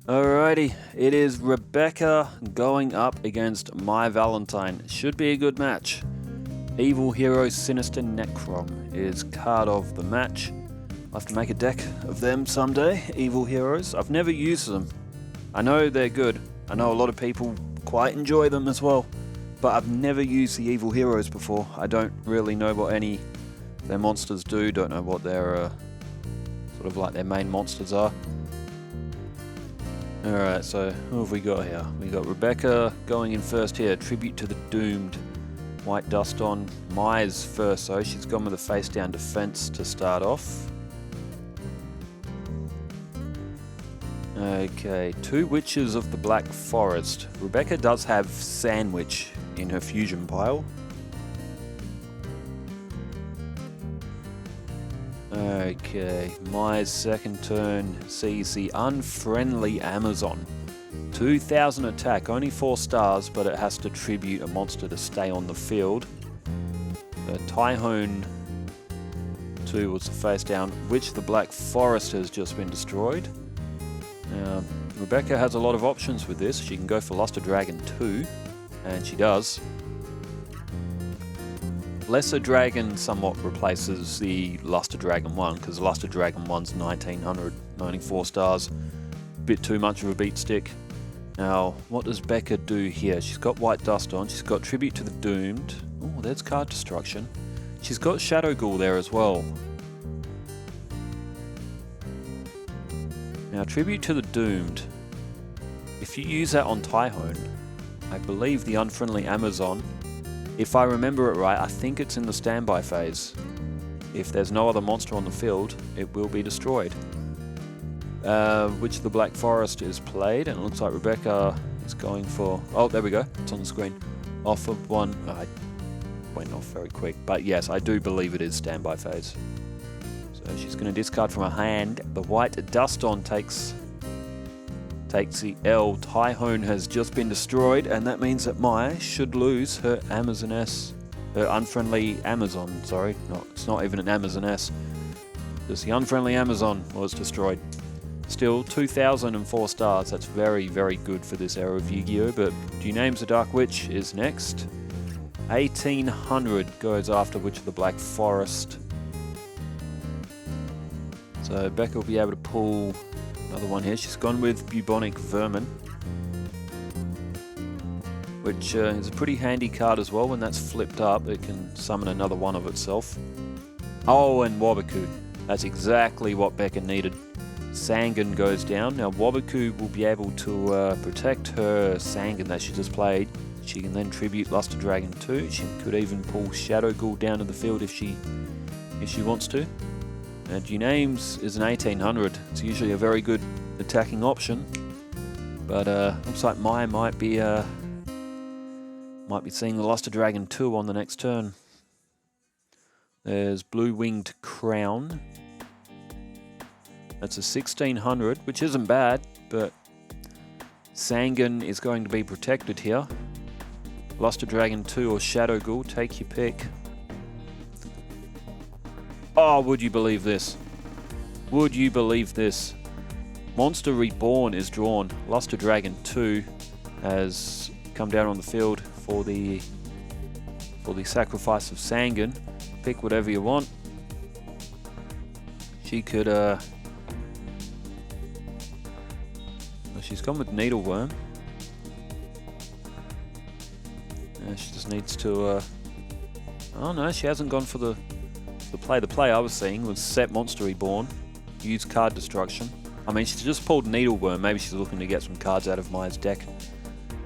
Alrighty, it is Rebecca going up against my Valentine. Should be a good match. Evil Hero Sinister Necrom is card of the match. I'll have to make a deck of them someday, Evil Heroes. I've never used them. I know they're good. I know a lot of people quite enjoy them as well. But I've never used the Evil Heroes before. I don't really know what any of their monsters do. Don't know what their sort of like their main monsters are. Alright, so who have we got here? We got Rebecca going in first here. Tribute to the Doomed. White Dust on. Mai's first, so she's gone with a face down defense to start off. Okay, two Witches of the Black Forest. Rebecca does have Sandwich in her fusion pile. Okay, Mai's second turn sees the Unfriendly Amazon. 2000 attack, only 4 stars, but it has to tribute a monster to stay on the field. Tyhone 2 was the face down. Witch of the Black Forest has just been destroyed. Now, Rebecca has a lot of options with this. She can go for Luster Dragon 2, and she does. Lesser Dragon somewhat replaces the Luster Dragon 1, because Luster Dragon 1's 1900, 94 stars. Bit too much of a beat stick. Now, what does Becca do here? She's got White Dust on, she's got Tribute to the Doomed. Oh, there's card destruction. She's got Shadow Ghoul there as well. Now, Tribute to the Doomed. If you use that on Tyhone, I believe the Unfriendly Amazon, if I remember it right, I think it's in the standby phase. If there's no other monster on the field, it will be destroyed. Witch of the Black Forest is played, and it looks like Rebecca is going for... Oh, there we go. It's on the screen. Off of one... I went off very quick. But yes, I do believe it is standby phase. So she's going to discard from her hand. The White Dust on takes the L. Tyhone has just been destroyed, and that means that Mai should lose her Amazoness, her Unfriendly Amazon. Sorry, no, it's not even an Amazoness. Just the Unfriendly Amazon was destroyed. Still, 2004 stars. That's very, very good for this era of Yu-Gi-Oh! But Do Names the Dark Witch is next. 1800 goes after Witch of the Black Forest. So Becca will be able to pull another one here. She's gone with Bubonic Vermin, which is a pretty handy card as well. When that's flipped up, it can summon another one of itself. Oh, and Wabaku. That's exactly what Becca needed. Sangan goes down. Now Wabaku will be able to protect her Sangan that she just played. She can then tribute Luster Dragon 2. She could even pull Shadow Ghoul down to the field if she wants to. Names is an 1800. It's usually a very good attacking option, but looks like Mai might be seeing the Luster Dragon 2 on the next turn. There's Blue Winged Crown. That's a 1600, which isn't bad, but Sangan is going to be protected here. Luster Dragon 2 or Shadow Ghoul, take your pick. Oh, would you believe this? Would you believe this? Monster Reborn is drawn. Luster Dragon 2 has come down on the field for the sacrifice of Sangan. Pick whatever you want. She could well, she's gone with Needleworm. She just needs to oh no, she hasn't gone for the play. The play I was seeing was set Monster Reborn, use card destruction. I mean, she's just pulled Needleworm. Maybe she's looking to get some cards out of Mai's deck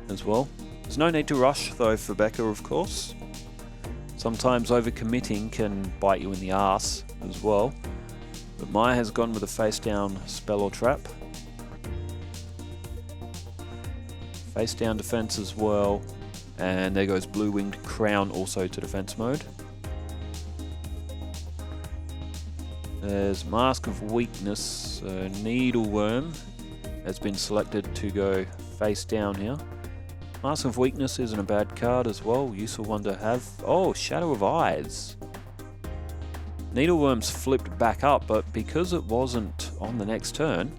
as well. There's no need to rush, though, for Becca, of course. Sometimes overcommitting can bite you in the arse as well. But Mai has gone with a face-down spell or trap. Face-down defense as well. And there goes Blue Winged Crown also to defense mode. There's Mask of Weakness. Needleworm has been selected to go face down here. Mask of Weakness isn't a bad card as well. Useful one to have. Oh, Shadow of Eyes. Needleworm's flipped back up, but because it wasn't on the next turn,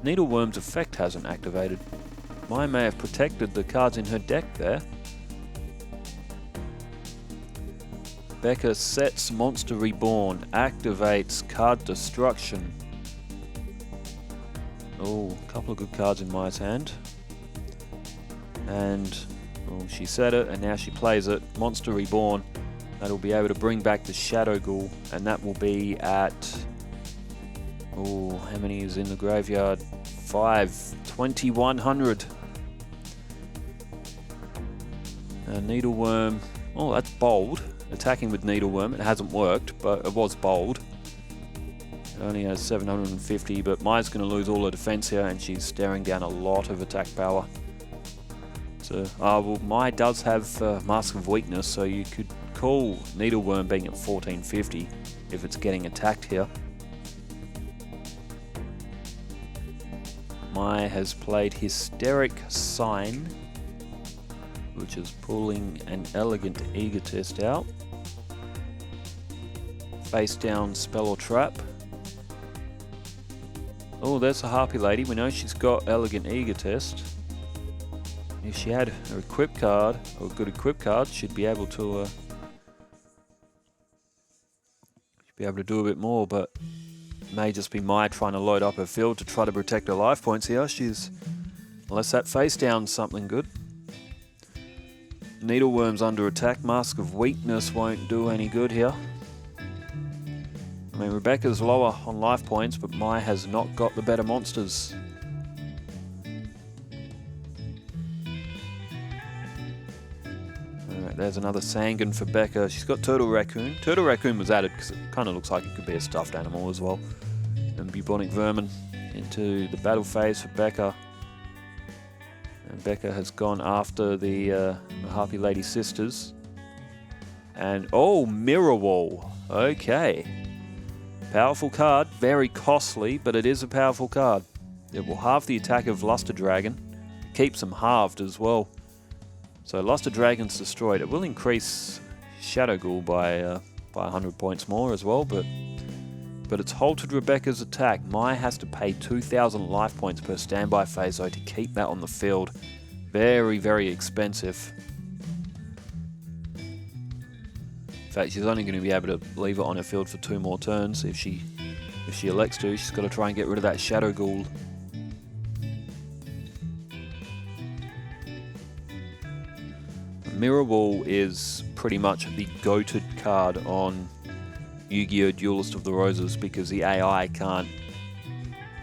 Needleworm's effect hasn't activated. Maya may have protected the cards in her deck there. Becca sets Monster Reborn, activates card destruction. Oh, a couple of good cards in Maya's hand. And she said it, and now she plays it. Monster Reborn. That'll be able to bring back the Shadow Ghoul, and that will be at... Oh, how many is in the graveyard? 5. 2100. Needleworm. Oh, that's bold. Attacking with Needleworm. It hasn't worked, but it was bold. It only has 750, but Maya's going to lose all her defense here, and she's staring down a lot of attack power. So, well, Maya does have Mask of Weakness, so you could call Needleworm being at 1450 if it's getting attacked here. Maya has played Hysteric Sign, which is pulling an Elegant Egotist out. Face down Spell or Trap. Oh, there's a Harpy Lady. We know she's got Elegant Egotist. If she had her equip card, or a good equip card, she'd be able to do a bit more, but it may just be Maya trying to load up her field to try to protect her life points here. Unless that face down's something good. Needleworm's under attack. Mask of Weakness won't do any good here. I mean, Rebecca's lower on life points, but Maya has not got the better monsters. Alright, there's another Sangan for Becca. She's got Turtle Raccoon. Turtle Raccoon was added because it kind of looks like it could be a stuffed animal as well. And Bubonic Vermin into the battle phase for Becca. And Becca has gone after the Harpy Lady Sisters. And, oh, Mirror Wall. Okay. Powerful card. Very costly, but it is a powerful card. It will halve the attack of Luster Dragon. Keeps them halved as well. So Luster Dragon's destroyed. It will increase Shadow Ghoul by 100 points more as well, but it's halted Rebecca's attack. Maya has to pay 2,000 life points per standby phase though to keep that on the field. Very, very expensive. In fact, she's only going to be able to leave it on her field for 2 more turns. If she elects to, she's got to try and get rid of that Shadow Ghoul. Mirror Wall is pretty much the goated card on Yu-Gi-Oh! Duelist of the Roses because the AI can't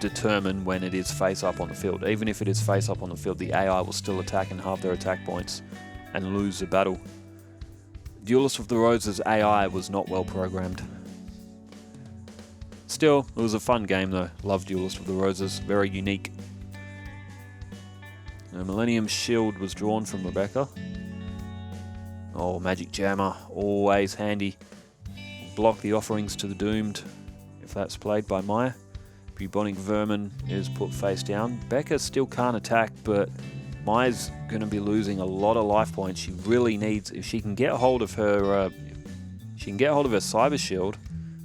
determine when it is face up on the field. Even if it is face up on the field, the AI will still attack and halve their attack points and lose the battle. Duelist of the Roses AI was not well programmed. Still, it was a fun game though. Love Duelist of the Roses, very unique. The Millennium Shield was drawn from Rebecca. Oh, Magic Jammer, always handy. Block the Offerings to the Doomed, if that's played by Maya. Bubonic Vermin is put face down. Becca still can't attack, but Maya's going to be losing a lot of life points. She really needs, if she can get hold of her, Cyber Shield,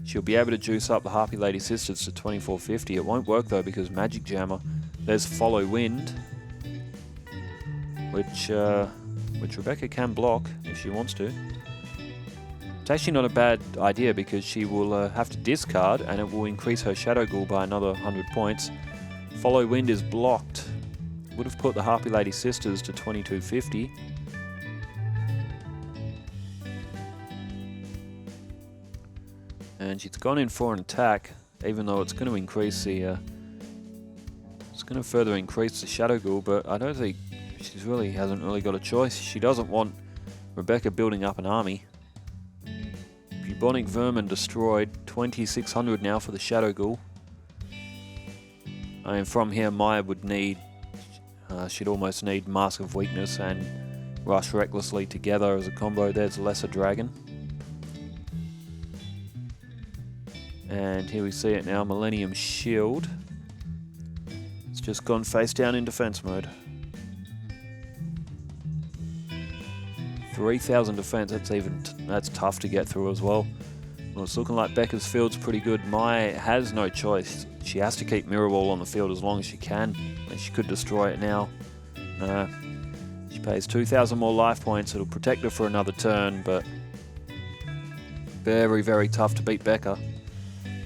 she'll be able to juice up the Harpy Lady Sisters to 2450. It won't work though because Magic Jammer. There's Follow Wind, which Rebecca can block if she wants to. It's actually not a bad idea because she will have to discard and it will increase her Shadow Ghoul by another 100 points. Follow Wind is blocked. Would have put the Harpy Lady Sisters to 2250. And she's gone in for an attack, even though it's going to increase the... it's going to further increase the Shadow Ghoul, but I don't think she hasn't really got a choice. She doesn't want Rebecca building up an army. Bubonic Vermin destroyed. 2600 now for the Shadow Ghoul. And from here Maya would need... she'd almost need Mask of Weakness and Rush Recklessly together as a combo. There's Lesser Dragon. And here we see it now, Millennium Shield. It's just gone face down in defense mode. 3,000 defense, that's tough to get through as well. Well, it's looking like Becca's field's pretty good. Maya has no choice. She has to keep Mirror Wall on the field as long as she can, and she could destroy it now. She pays 2,000 more life points. It'll protect her for another turn, but very, very tough to beat Becca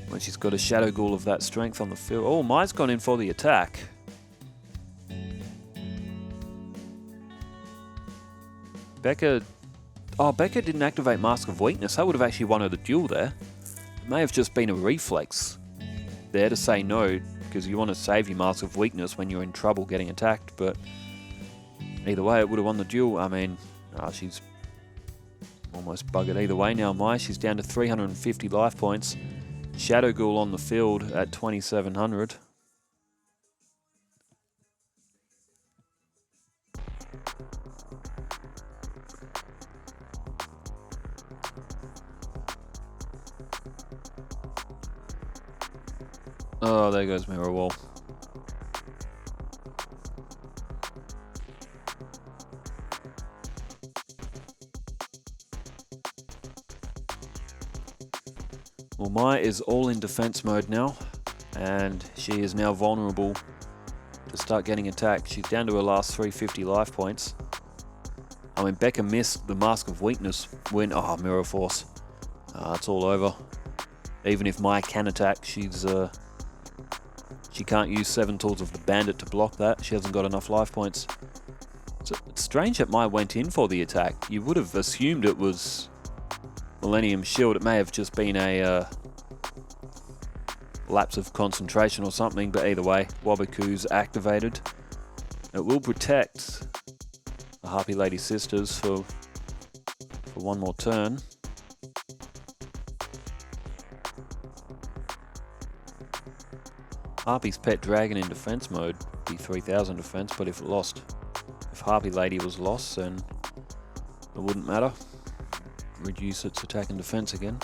when she's got a Shadow Ghoul of that strength on the field. Oh, Mai's gone in for the attack. Becca didn't activate Mask of Weakness. That would have actually won her the duel there. It may have just been a reflex there to say no, because you want to save your Mask of Weakness when you're in trouble getting attacked, but either way, it would have won the duel. I mean, she's almost buggered either way now. Mai, she's down to 350 life points. Shadow Ghoul on the field at 2,700. Oh, there goes Mirror Wall. Well, Mai is all in defense mode now, and she is now vulnerable to start getting attacked. She's down to her last 350 life points. I mean, Becca missed the Mask of Weakness when... Oh, Mirror Force. It's all over. Even if Mai can attack, she can't use 7 Tools of the Bandit to block that. She hasn't got enough life points. So it's strange that Mai went in for the attack. You would have assumed it was Millennium Shield. It may have just been a lapse of concentration or something, but either way, Wabaku's activated. It will protect the Harpy Lady Sisters for one more turn. Harpy's Pet Dragon in defense mode would be 3,000 defense, but if Harpy Lady was lost, then it wouldn't matter. Reduce its attack and defense again.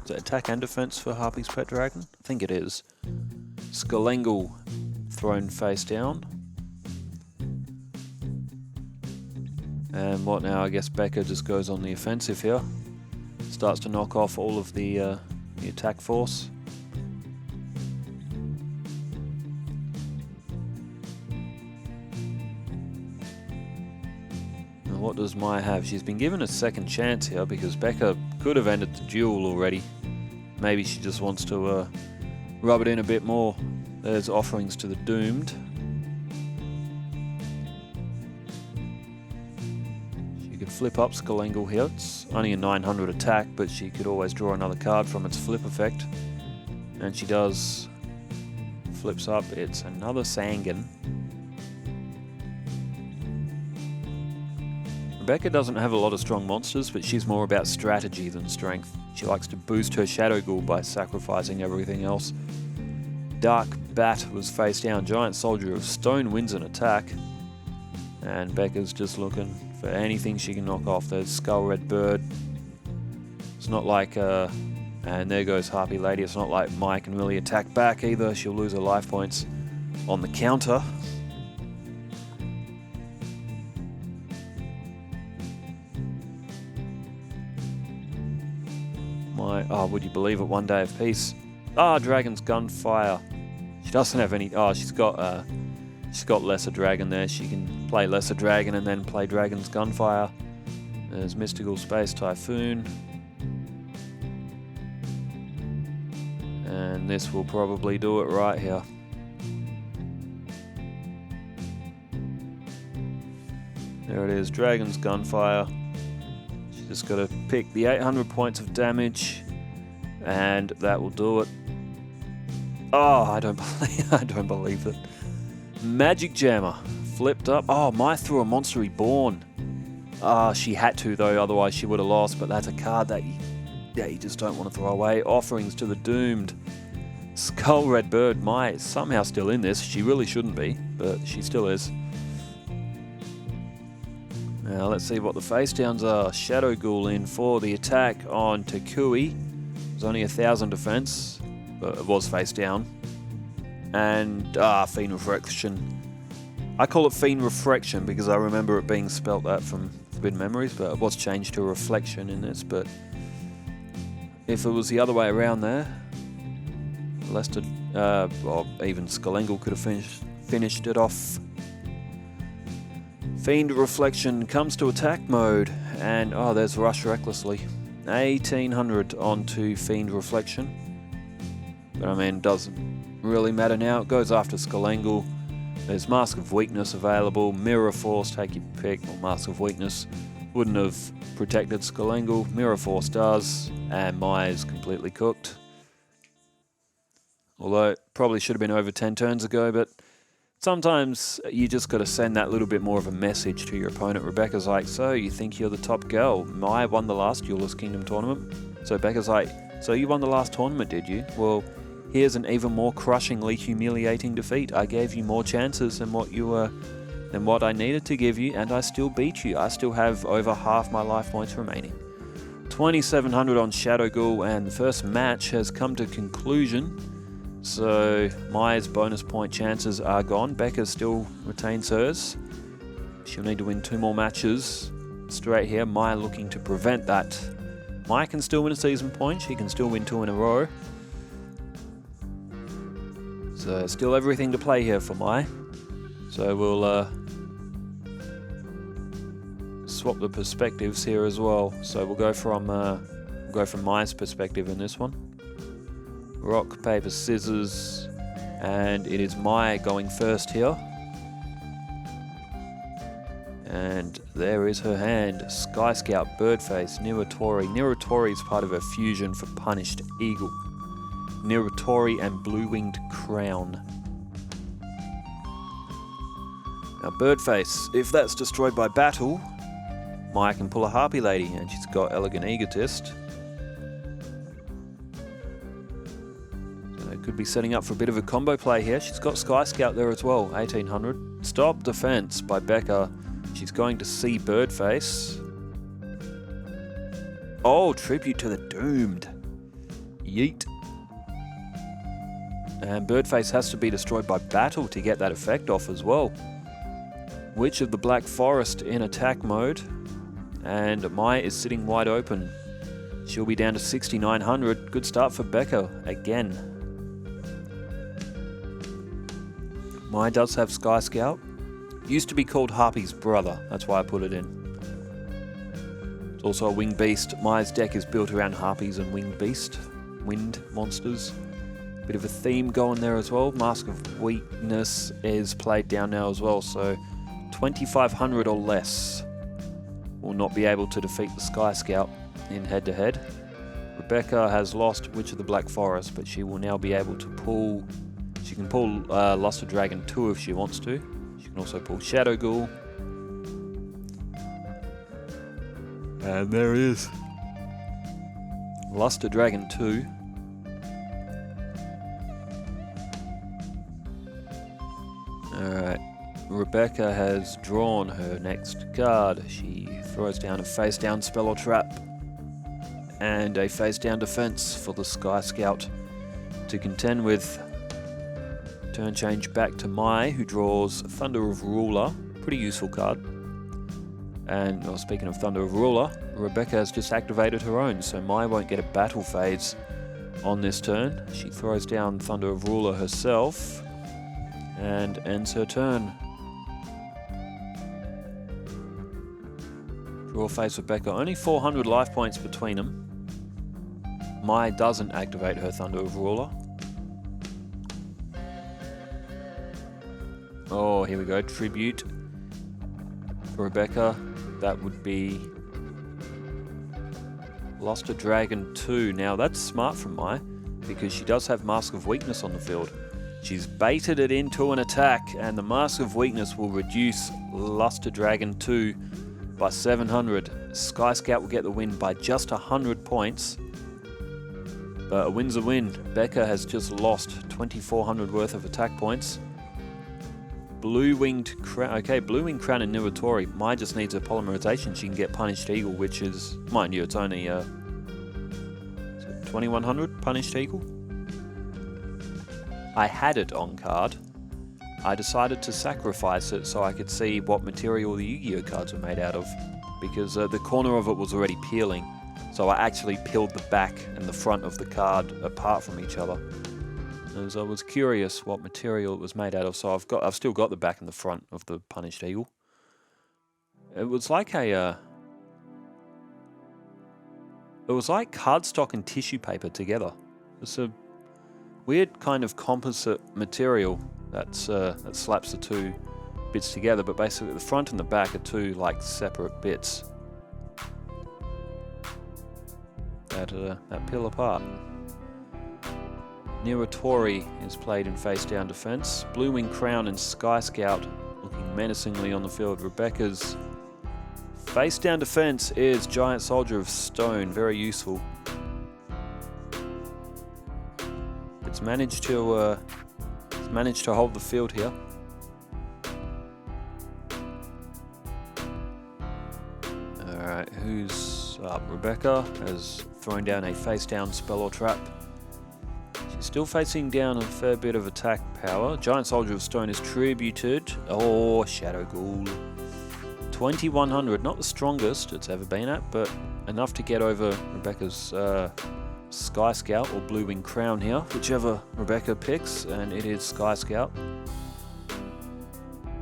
Is it attack and defense for Harpy's Pet Dragon? I think it is. Skalengel thrown face down. And what now? I guess Becca just goes on the offensive here. Starts to knock off all of the attack force. What does Mai have? She's been given a second chance here because Becca could have ended the duel already. Maybe she just wants to rub it in a bit more. There's Offerings to the Doomed. She could flip up Skalengel here. It's only a 900 attack, but she could always draw another card from its flip effect. And she does. Flips up. It's another Sangan. Rebecca doesn't have a lot of strong monsters, but she's more about strategy than strength. She likes to boost her Shadow Ghoul by sacrificing everything else. Dark Bat was face down. Giant Soldier of Stone wins an attack. And Becca's just looking for anything she can knock off. There's Skull Red Bird. It's not like... and there goes Harpy Lady. It's not like Mai can really attack back either. She'll lose her life points on the counter. Oh, would you believe it? One Day of Peace. Dragon's Gunfire. She doesn't have any... she's got Lesser Dragon there. She can play Lesser Dragon and then play Dragon's Gunfire. There's Mystical Space Typhoon. And this will probably do it right here. There it is, Dragon's Gunfire. She's just got to pick the 800 points of damage. And that will do it. Oh, I don't believe it. Magic Jammer flipped up. Oh, Mai threw a Monster Reborn. She had to though, otherwise she would have lost. But that's a card that you just don't want to throw away. Offerings to the Doomed. Skull Red Bird. Mai is somehow still in this. She really shouldn't be, but she still is. Now let's see what the face downs are. Shadow Ghoul in for the attack on Takui. It was only 1,000 defense, but it was face down. And Fiend Reflection. I call it Fiend Reflection because I remember it being spelt that from Forbidden Memories, but it was changed to Reflection in this. But if it was the other way around there, Lesser Or even Skolengel could have finished it off. Fiend Reflection comes to attack mode, and oh, there's Rush Recklessly. 1800 onto Fiend Reflection. But I mean, doesn't really matter now. It goes after Skolengel. There's Mask of Weakness available. Mirror Force, take your pick. Or Mask of Weakness wouldn't have protected Skolengel. Mirror Force does, and Mai's completely cooked. Although it probably should have been over 10 turns ago, but sometimes you just got to send that little bit more of a message to your opponent. Rebecca's like, so you think you're the top girl? Mai won the last Duelist Kingdom tournament. So Becca's like, so you won the last tournament, did you? Well, here's an even more crushingly humiliating defeat. I gave you more chances than what I needed to give you, and I still beat you. I still have over half my life points remaining. 2700 on Shadow Ghoul, and the first match has come to conclusion. So Mai's bonus point chances are gone. Becca still retains hers. She'll need to win 2 more matches straight here. Mai looking to prevent that. Mai can still win a season point. She can still win 2 in a row. So still everything to play here for Mai. So we'll swap the perspectives here as well. So we'll go from Mai's perspective in this one. Rock, paper, scissors, and it is Mai going first here. And there is her hand. Sky Scout, Birdface, Niratori. Niratori is part of a fusion for Punished Eagle. Niratori and Blue-Winged Crown. Now Birdface, if that's destroyed by battle, Mai can pull a Harpy Lady, and she's got Elegant Egotist. Could be setting up for a bit of a combo play here. She's got Sky Scout there as well, 1800. Stop Defense by Becca. She's going to see Birdface. Oh, Tribute to the Doomed. Yeet. And Birdface has to be destroyed by battle to get that effect off as well. Witch of the Black Forest in attack mode. And Mai is sitting wide open. She'll be down to 6900. Good start for Becca again. Mai does have Sky Scout. Used to be called Harpy's brother, that's why I put it in. It's also a Winged Beast. Mai's deck is built around Harpies and Winged Beast, wind monsters. Bit of a theme going there as well. Mask of Weakness is played down now as well, so 2500 or less will not be able to defeat the Sky Scout in head-to-head. Rebecca has lost Witch of the Black Forest, but she will now be able to pull... She can pull Luster Dragon 2 if she wants to. She can also pull Shadow Ghoul. And there is Luster Dragon 2. Alright, Rebecca has drawn her next card. She throws down a face-down spell or trap and a face-down defense for the Sky Scout to contend with. Turn change back to Mai, who draws Thunder of Ruler. Pretty useful card. And well, speaking of Thunder of Ruler, Rebecca has just activated her own, so Mai won't get a battle phase on this turn. She throws down Thunder of Ruler herself and ends her turn. Draw face Rebecca. Only 400 life points between them. Mai doesn't activate her Thunder of Ruler. Oh, here we go. Tribute for Rebecca. That would be Luster Dragon 2. Now, that's smart from Mai, because she does have Mask of Weakness on the field. She's baited it into an attack, and the Mask of Weakness will reduce Luster Dragon 2 by 700. Sky Scout will get the win by just 100 points. But a win's a win. Becca has just lost 2400 worth of attack points. Blue-Winged Crown. Okay, Blue-Winged Crown and Niratori. Mai just needs a polymerization. She can get Punished Eagle, which is, mind you, it's only 2100 Punished Eagle. I had it on card. I decided to sacrifice it so I could see what material the Yu-Gi-Oh cards were made out of, because the corner of it was already peeling. So I actually peeled the back and the front of the card apart from each other. as I was curious what material it was made out of. So I've still got the back and the front of the Punished Eagle. It was like cardstock and tissue paper together. It's a weird kind of composite material that slaps the two bits together, but basically the front and the back are two like separate bits that peel apart. Niratori is played in face-down defense. Blue Wing Crown and Sky Scout looking menacingly on the field. Rebecca's face-down defense is Giant Soldier of Stone, very useful. It's managed to hold the field here. Alright, who's up? Rebecca has thrown down a face-down spell or trap. She's still facing down a fair bit of attack power. Giant Soldier of Stone is tributed. Oh, Shadow Ghoul. 2100, not the strongest it's ever been at, but enough to get over Rebecca's Sky Scout or Blue Wing Crown here, whichever Rebecca picks, and it is Sky Scout.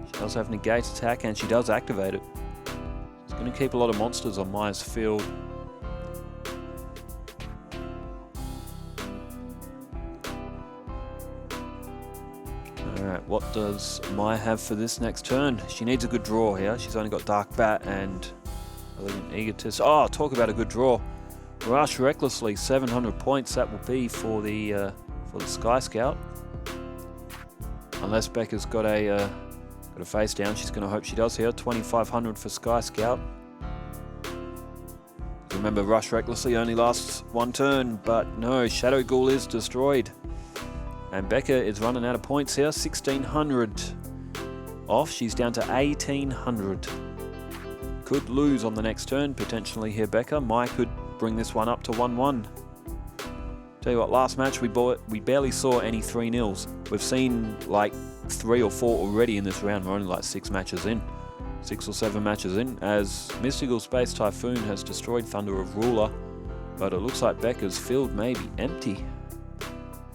She does have negate attack and she does activate it. It's going to keep a lot of monsters on Maya's field. Alright, what does Maya have for this next turn? She needs a good draw here. She's only got Dark Bat and Elegant Egotist. Oh, talk about a good draw. Rush Recklessly, 700 points. That will be for the Sky Scout. Unless Becca's got a face down, she's going to hope she does here. 2500 for Sky Scout. Remember, Rush Recklessly only lasts one turn, but no, Shadow Ghoul is destroyed. And Becca is running out of points here. 1600 off. She's down to 1800. Could lose on the next turn potentially here, Becca. Maya could bring this one up to 1-1. Tell you what, last match we barely saw any 3-0s. We've seen like 3 or 4 already in this round. We're only like 6 matches in. 6 or 7 matches in, as Mystical Space Typhoon has destroyed Thunder of Ruler. But it looks like Becca's field may be empty.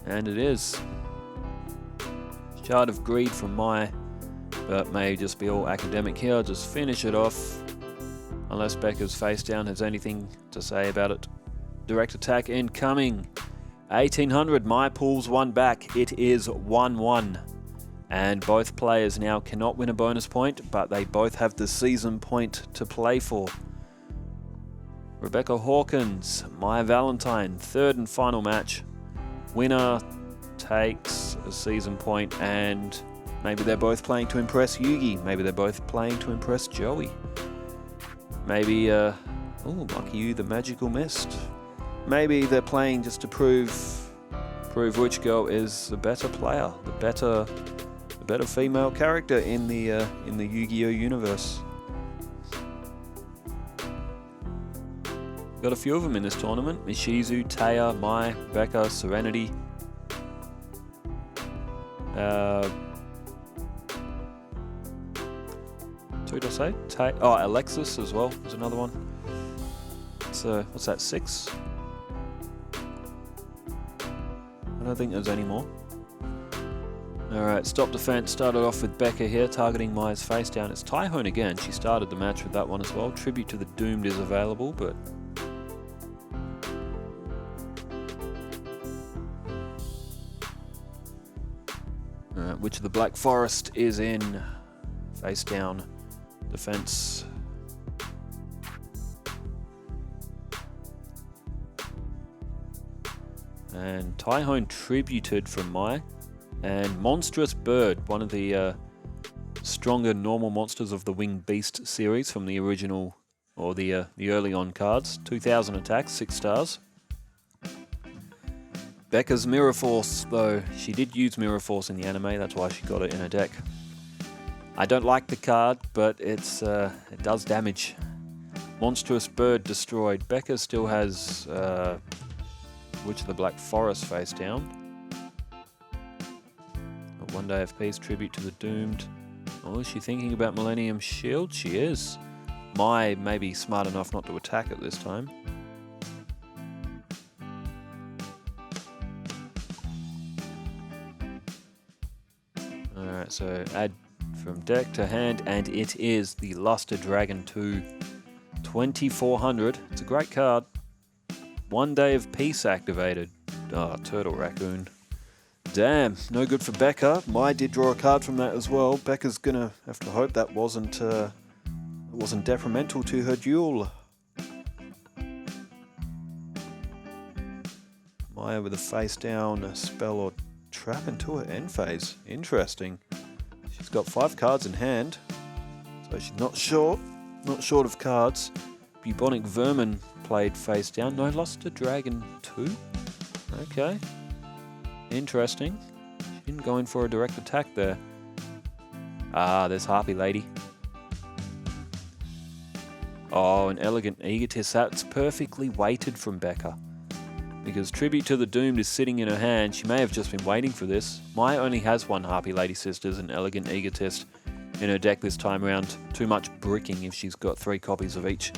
And it is. Shard of Greed from Maya, but may just be all academic here. Just finish it off. Unless Becca's face down has anything to say about it. Direct attack incoming. 1800. Maya pulls one back. It is 1-1. And both players now cannot win a bonus point, but they both have the season point to play for. Rebecca Hawkins, Maya Valentine, third and final match. Winner takes a season point, and maybe they're both playing to impress Yugi. Maybe they're both playing to impress Joey. Maybe, lucky you, the Magical Mist. Maybe they're playing just to prove which girl is the better player, the better female character in the Yu-Gi-Oh universe. Got a few of them in this tournament. Mishizu, Taya, Mai, Becca, Serenity. Who did I say? Alexis as well is another one. So what's that, 6? I don't think there's any more. Alright, stop defense. Started off with Becca here, targeting Maya's face down. It's Tyhone again. She started the match with that one as well. Tribute to the Doomed is available, but alright, Witch of the Black Forest is in face down defense. And Tyhone tributed from Maya. And Monstrous Bird, one of the stronger normal monsters of the Winged Beast series from the original, or the early on cards. 2000 attacks, 6 stars. Becca's Mirror Force, though, she did use Mirror Force in the anime, that's why she got it in her deck. I don't like the card, but it does damage. Monstrous Bird destroyed. Becca still has Witch of the Black Forest face down. One Day of Peace, Tribute to the Doomed. Oh, is she thinking about Millennium Shield? She is. Mai may be smart enough not to attack it this time. So add from deck to hand, and it is the Luster Dragon 2 2400. It's a great card. 1 Day of Peace activated. Ah, Turtle Raccoon. Damn, no good for Becca. Mai did draw a card from that as well. Becca's gonna have to hope that wasn't detrimental to her duel. Maya with a face down, a spell or trap into her end phase. Interesting. She's got 5 cards in hand, so she's not short of cards. Bubonic Vermin played face down. No Luster Dragon 2? Okay. Interesting. She didn't go in for a direct attack there. Ah, there's Harpy Lady. Oh, an Elegant Egotist. That's perfectly weighted from Becca. Because Tribute to the Doomed is sitting in her hand. She may have just been waiting for this. Maya only has 1 Harpy Lady Sisters and Elegant Egotist in her deck this time around. Too much bricking if she's got 3 copies of each.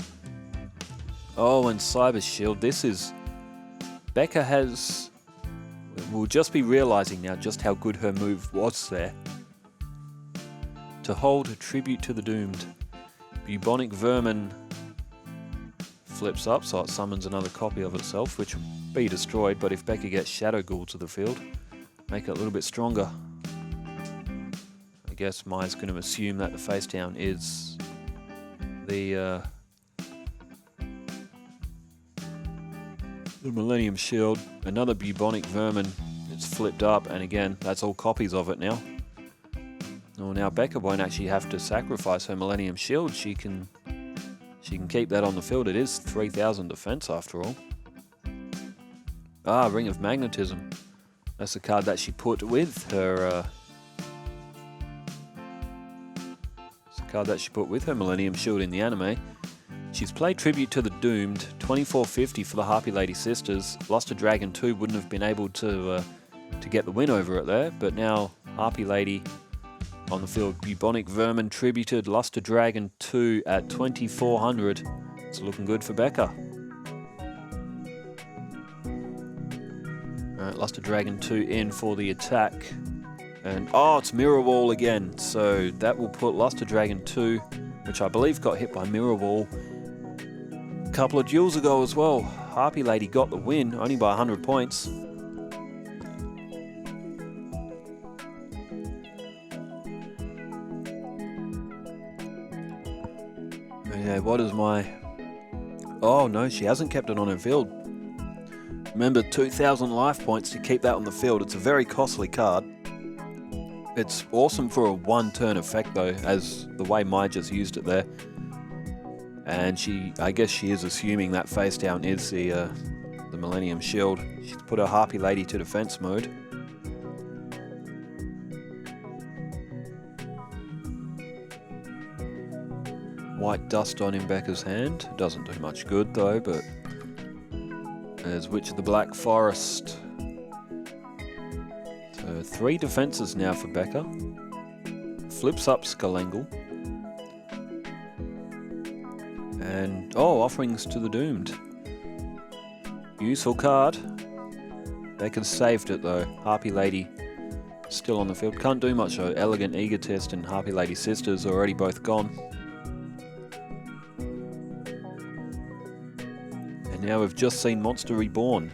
Oh, and Cyber Shield. This is... Becca has... We'll just be realising now just how good her move was there. To hold a Tribute to the Doomed. Bubonic Vermin flips up, so it summons another copy of itself, which will be destroyed, but if Becca gets Shadow Ghoul to the field, make it a little bit stronger. I guess Maya's going to assume that the face down is the Millennium Shield. Another Bubonic Vermin. It's flipped up, and again, that's all copies of it now. Well, now Becca won't actually have to sacrifice her Millennium Shield. She can keep that on the field. It is 3000 defense after all. Ah, Ring of Magnetism. That's the card that she put with her. It's the card that she put with her Millennium Shield in the anime. She's played Tribute to the Doomed, 2450 for the Harpy Lady Sisters. Luster Dragon 2 wouldn't have been able to get the win over it there, but now Harpy Lady on the field. Bubonic Vermin tributed Luster Dragon 2 at 2400. It's looking good for Becca. Alright, Luster Dragon 2 in for the attack. And oh, it's Mirror Wall again. So that will put Luster Dragon 2, which I believe got hit by Mirror Wall a couple of duels ago as well. Harpy Lady got the win, only by 100 points. Okay, what is my... Oh no, she hasn't kept it on her field. Remember, 2,000 life points to keep that on the field. It's a very costly card. It's awesome for a 1-turn effect though, as the way Mai just used it there. And I guess she is assuming that face down is the Millennium Shield. She's put her Harpy Lady to defense mode. White Dust on in Becca's hand. Doesn't do much good though, but there's Witch of the Black Forest. So 3 defenses now for Becca. Flips up Skullengel. And, oh, Offerings to the Doomed. Useful card. Becca's saved it though. Harpy Lady still on the field. Can't do much though. Elegant Egotist and Harpy Lady Sisters already both gone. And now we've just seen Monster Reborn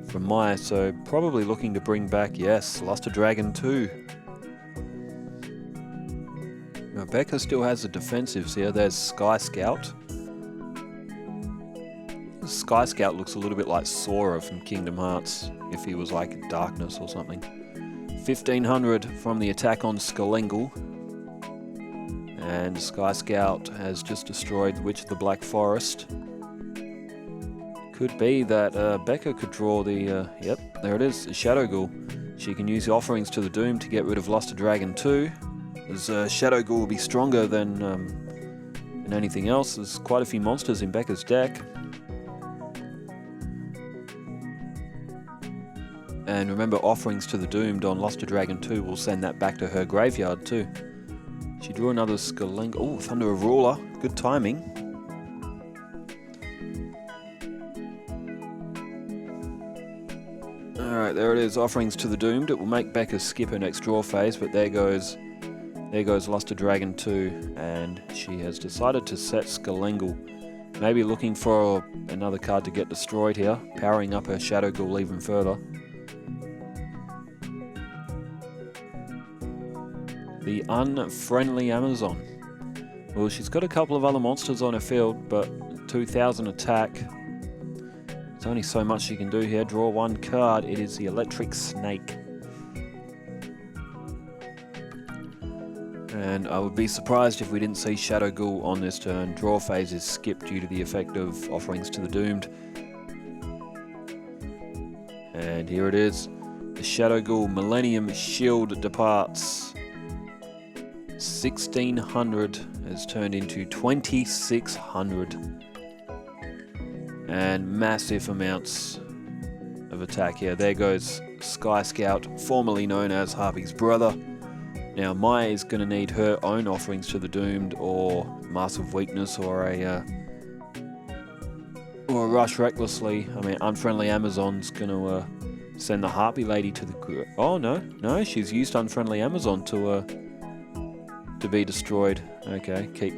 from Maya, so probably looking to bring back, yes, Luster Dragon 2. Now Becca still has the defensives here. There's Sky Scout. Sky Scout looks a little bit like Sora from Kingdom Hearts, if he was like Darkness or something. 1500 from the attack on Skullengel. And Sky Scout has just destroyed the Witch of the Black Forest. Could be that Becca could draw the, yep, there it is, Shadow Ghoul. She can use the Offerings to the Doom to get rid of Luster Dragon 2. As Shadow Ghoul will be stronger than anything else. There's quite a few monsters in Becca's deck. And remember, Offerings to the Doomed on Luster Dragon 2 will send that back to her graveyard too. She drew another Skullengel. Oh, Thunder of Ruler. Good timing. Alright, Alright, there it is, Offerings to the Doomed. It will make Becca skip her next draw phase, but there goes Luster Dragon 2, and she has decided to set Skalengal. Maybe looking for another card to get destroyed here, powering up her Shadow Ghoul even further. The Unfriendly Amazon. Well, she's got a couple of other monsters on her field, but 2000 attack. There's only so much she can do here. Draw one card. It is the Electric Snake. And I would be surprised if we didn't see Shadow Ghoul on this turn. Draw phase is skipped due to the effect of Offerings to the Doomed. And here it is. The Shadow Ghoul Millennium Shield departs. 1600 has turned into 2600. And massive amounts of attack here. There goes Sky Scout, formerly known as Harpy's brother. Now Maya is going to need her own Offerings to the Doomed, or Massive Weakness, or a Rush Recklessly. I mean, Unfriendly Amazon's going to send the Harpy Lady to the... Oh no, she's used Unfriendly Amazon to be destroyed. Okay, keep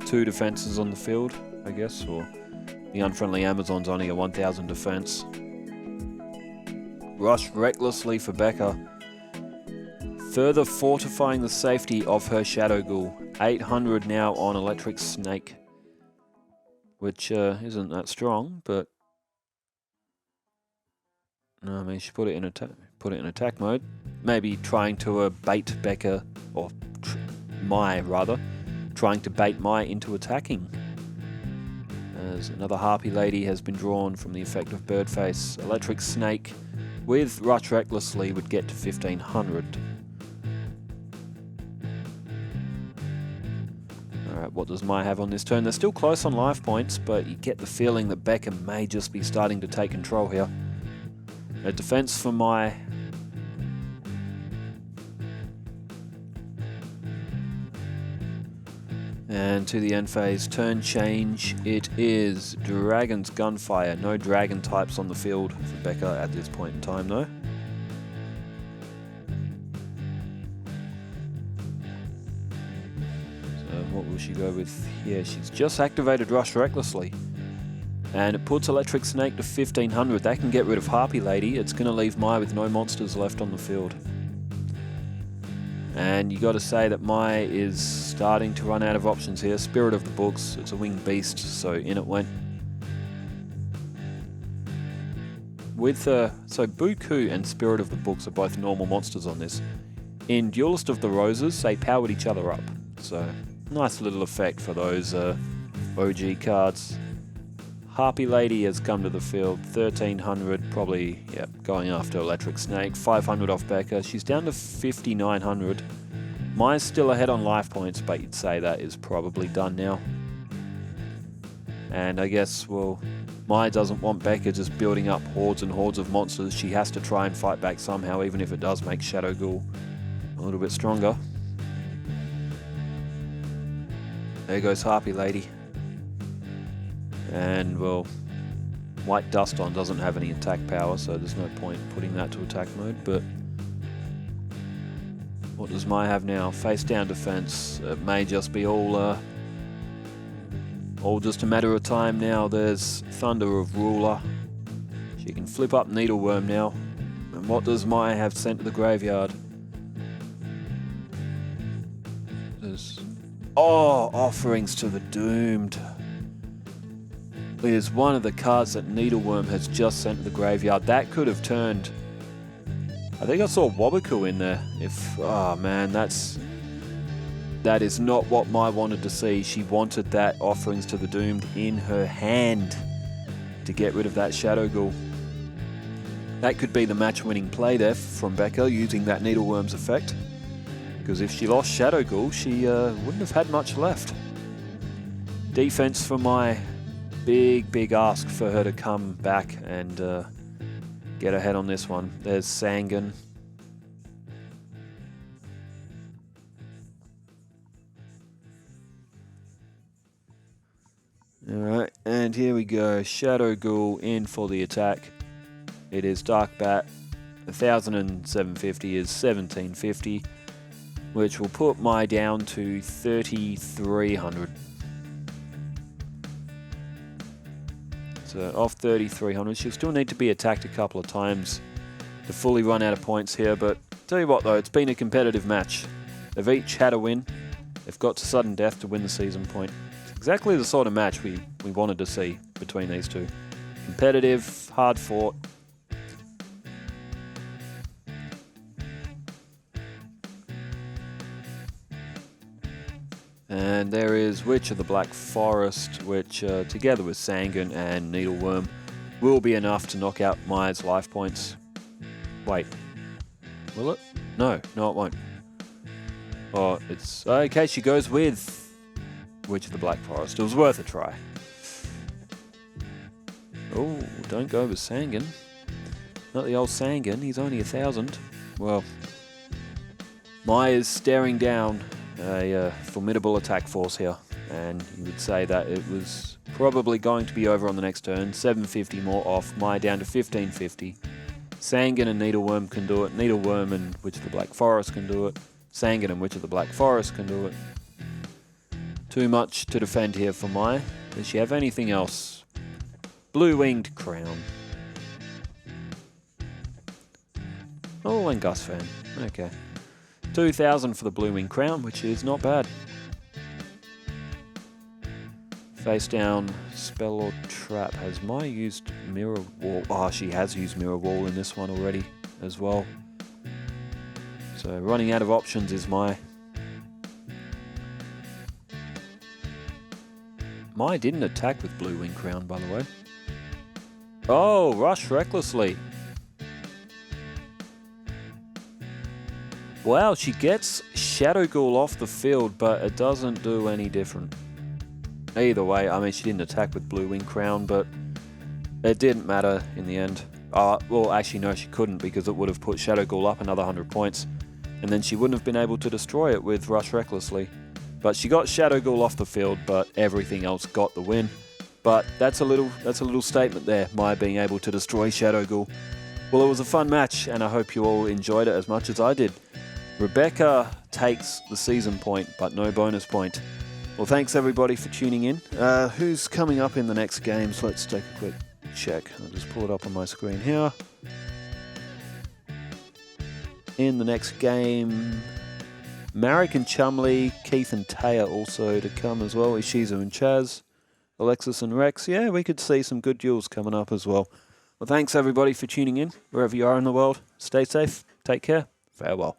2 defenses on the field, I guess, or the Unfriendly Amazon's only a 1000 defense. Rush Recklessly for Becca, further fortifying the safety of her Shadow Ghoul. 800 now on Electric Snake, which isn't that strong, but no, I mean, she put it in attack mode. Maybe trying to bait Becca, or Mai rather, trying to bait Mai into attacking. As another Harpy Lady has been drawn from the effect of Birdface. Electric Snake with Rush Recklessly would get to 1500. Alright, what does Mai have on this turn? They're still close on life points, but you get the feeling that Becca may just be starting to take control here. A defense for Mai. And to the end phase, turn change. It is Dragon's Gunfire. No dragon types on the field for Becca at this point in time, though. So what will she go with here? She's just activated Rush Recklessly. And it puts Electric Snake to 1500. That can get rid of Harpy Lady. It's going to leave Mai with no monsters left on the field. And you got to say that Mai is starting to run out of options here. Spirit of the Books, it's a winged beast, so in it went. With so Buku and Spirit of the Books are both normal monsters on this. In Duelist of the Roses, they powered each other up. So nice little effect for those OG cards. Harpy Lady has come to the field, 1300, probably, yeah, going after Electric Snake. 500 off Becca. She's down to 5900. Mai's still ahead on life points, but you'd say that is probably done now. And I guess, well, Mai doesn't want Becca just building up hordes and hordes of monsters. She has to try and fight back somehow, even if it does make Shadow Ghoul a little bit stronger. There goes Harpy Lady. And, well, White Dust On doesn't have any attack power, so there's no point putting that to attack mode, but what does Mai have now? Face down defense. It may just be all just a matter of time now. There's Thunder of Ruler. She can flip up Needleworm now. And what does Mai have sent to the graveyard? There's... Oh, Offerings to the Doomed. Is one of the cards that Needleworm has just sent to the graveyard. That could have turned... I think I saw Wabaku in there. Oh man, that is not what Mai wanted to see. She wanted that Offerings to the Doomed in her hand to get rid of that Shadow Ghoul. That could be the match-winning play there from Becca, using that Needleworm's effect. Because if she lost Shadow Ghoul, she wouldn't have had much left. Defense for Mai. Big ask for her to come back and get ahead on this one. There's Sangan. Alright, and here we go. Shadow Ghoul in for the attack. It is Dark Bat 1,000 and 750 is 1,750, which will put my down to 3,300. So off 3,300, she'll still need to be attacked a couple of times to fully run out of points here, but tell you what though, it's been a competitive match. They've each had a win. They've got to sudden death to win the season point. It's exactly the sort of match we wanted to see between these two. Competitive, hard fought. And there is Witch of the Black Forest, which together with Sanguine and Needleworm will be enough to knock out Maya's life points. Wait, will it? No, it won't. Oh, it's okay. She goes with Witch of the Black Forest. It was worth a try. Oh, don't go with Sanguine. Not the old Sanguine. He's only 1,000. Well, Maya's staring down a formidable attack force here, and you would say that it was probably going to be over on the next turn. 750 more off. Maya down to 1,550. Sanguine and Needleworm can do it. Needleworm and Witch of the Black Forest can do it. Sanguine and Witch of the Black Forest can do it. Too much to defend here for Maya. Does she have anything else? Blue-winged Crown. Oh, and Gus Fan. Okay. 2,000 for the Blue-winged Crown, which is not bad. Face down, spell or trap. Has Maya used Mirror Wall? Oh, she has used Mirror Wall in this one already as well. So running out of options is Maya. Maya didn't attack with Blue Wing Crown, by the way. Oh, rush recklessly. Wow, she gets Shadow Ghoul off the field, but it doesn't do any different. Either way, I mean, she didn't attack with Blue Wing Crown, but it didn't matter in the end. Well, actually, no, she couldn't, because it would have put Shadow Ghoul up another 100 points, and then she wouldn't have been able to destroy it with Rush Recklessly. But she got Shadow Ghoul off the field, but everything else got the win. But that's a little statement there, Maya being able to destroy Shadow Ghoul. Well, it was a fun match, and I hope you all enjoyed it as much as I did. Rebecca takes the season point, but no bonus point. Well, thanks everybody for tuning in. Who's coming up in the next games? Let's take a quick check. I'll just pull it up on my screen here. In the next game, Marek and Chumley, Keith and Taya also to come as well. Ishizu and Chaz, Alexis and Rex. Yeah, we could see some good duels coming up as well. Well, thanks everybody for tuning in. Wherever you are in the world, stay safe, take care, farewell.